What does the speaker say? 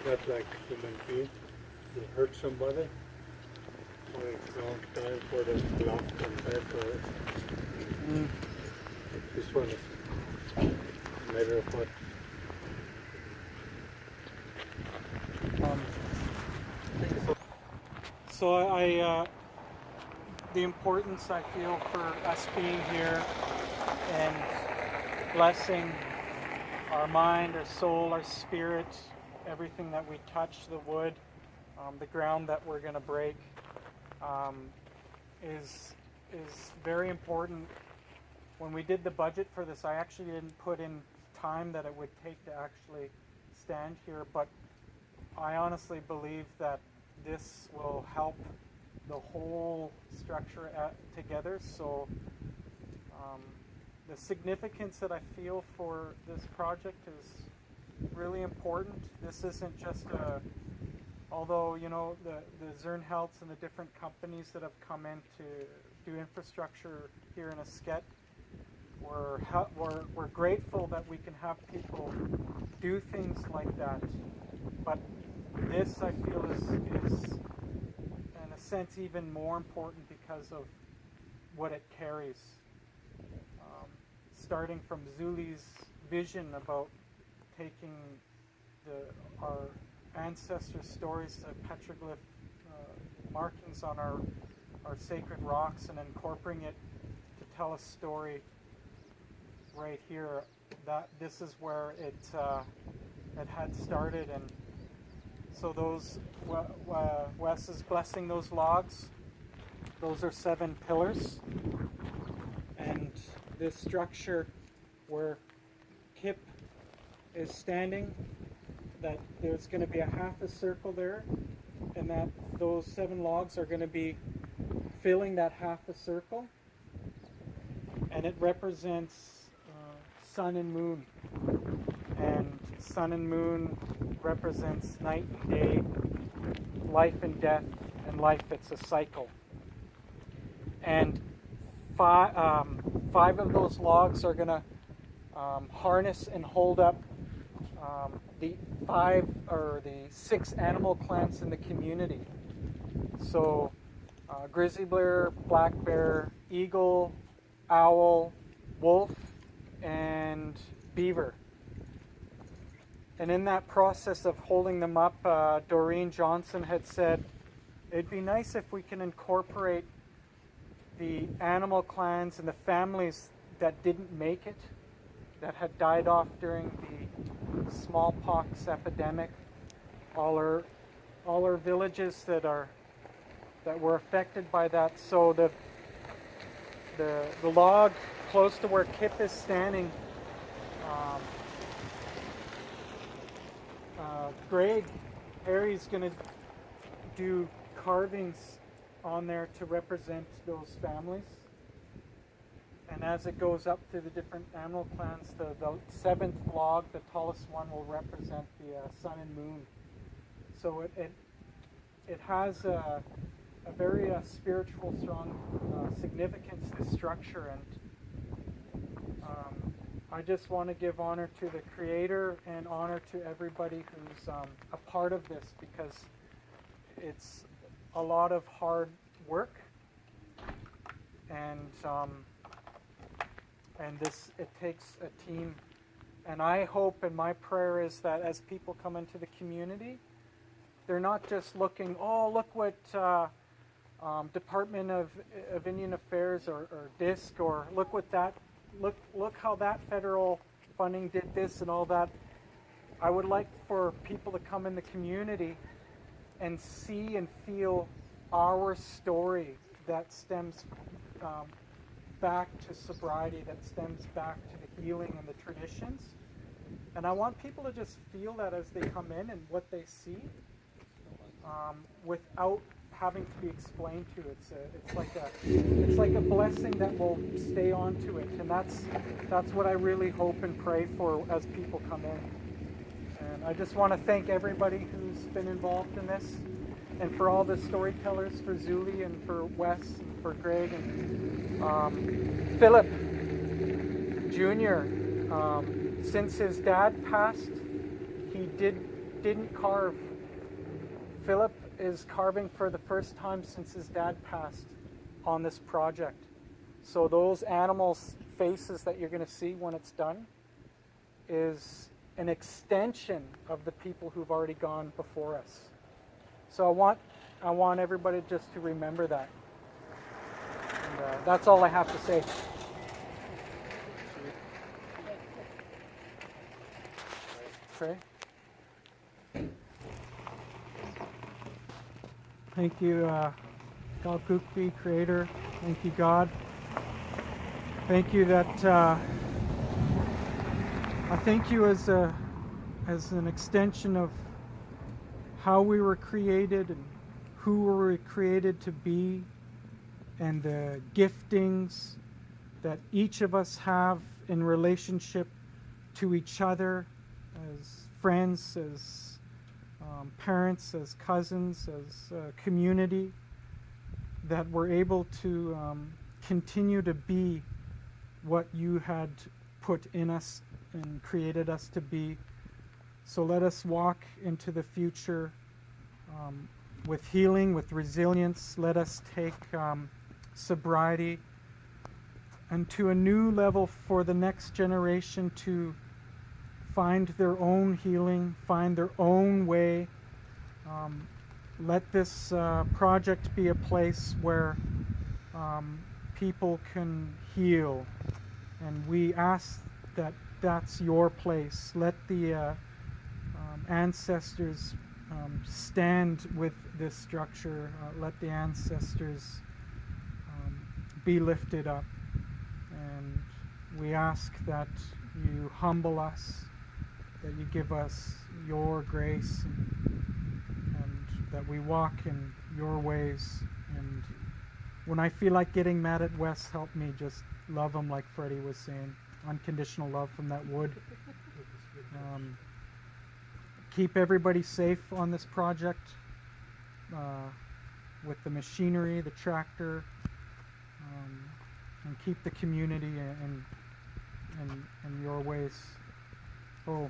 not like human being. You hurt somebody, or it's long time for the block and back, or this one is a matter of what. So the importance I feel for us being here and blessing our mind, our soul, our spirit, everything that we touch, the wood, the ground that we're going to break, is very important. When we did the budget for this, I actually didn't put in time that it would take to actually stand here, but I honestly believe that this will help the whole structure together. So the significance that I feel for this project is really important. This isn't just although, you know, the Zernhelts and the different companies that have come in to do infrastructure here in Esket, we're grateful that we can have people do things like that. But this, I feel, is in a sense even more important because of what it carries. Starting from Zuli's vision about taking our ancestor stories, petroglyph markings on our sacred rocks, and incorporating it to tell a story right here. That this is where it had started, and so those Wes is blessing those logs. Those are 7 pillars, and this structure where Kip is standing, that there's going to be a half a circle there, and that those 7 logs are going to be filling that half a circle, and it represents sun and moon, and sun and moon represents night and day, life and death, and life, it's a cycle. And 5 of those logs are going to harness and hold up the 6 animal clans in the community. So grizzly bear, black bear, eagle, owl, wolf, and beaver. And in that process of holding them up, Doreen Johnson had said, it'd be nice if we can incorporate the animal clans and the families that didn't make it, that had died off during the smallpox epidemic, all our villages that were affected by that. So the log close to where Kip is standing, Greg Harry's going to do carvings on there to represent those families. And as it goes up through the different animal clans, the 7th log, the tallest one, will represent the sun and moon. So it has a very spiritual, strong significance, this structure. And I just want to give honor to the Creator and honor to everybody who's a part of this, because it's a lot of hard work, and it takes a team. And I hope, and my prayer is that as people come into the community, they're not just looking, oh, look what Department of Indian Affairs or DISC, or look what that, look how that federal funding did this and all that. I would like for people to come in the community and see and feel our story that stems back to sobriety, that stems back to the healing and the traditions. And I want people to just feel that as they come in and what they see, without having to be explained to. It's like a blessing that will stay on to it, and that's what I really hope and pray for as people come in. And I just want to thank everybody who's been involved in this, and for all the storytellers, for Zuli and for Wes and for Greg and Philip Jr. Since his dad passed, he did didn't carve. Philip is carving for the first time since his dad passed on this project. So those animals' faces that you're going to see when it's done is an extension of the people who've already gone before us. So I want everybody just to remember that. And that's all I have to say. Trey? Thank you, Kalkukbi, Creator. Thank you, God. Thank you that I thank you as an extension of how we were created and who we were created to be, and the giftings that each of us have in relationship to each other as friends, as parents, as cousins, as community, that we're able to continue to be what you had put in us and created us to be. So let us walk into the future with healing, with resilience. Let us take sobriety and to a new level for the next generation to find their own healing, find their own way. Let this project be a place where people can heal, and we ask that that's your place. Let the ancestors stand with this structure. Let the ancestors be lifted up, and we ask that you humble us, that you give us your grace, and that we walk in your ways. And when I feel like getting mad at Wes, help me just love him like Freddie was saying. Unconditional love from that wood. Keep everybody safe on this project with the machinery, the tractor, and keep the community in your ways. Oh.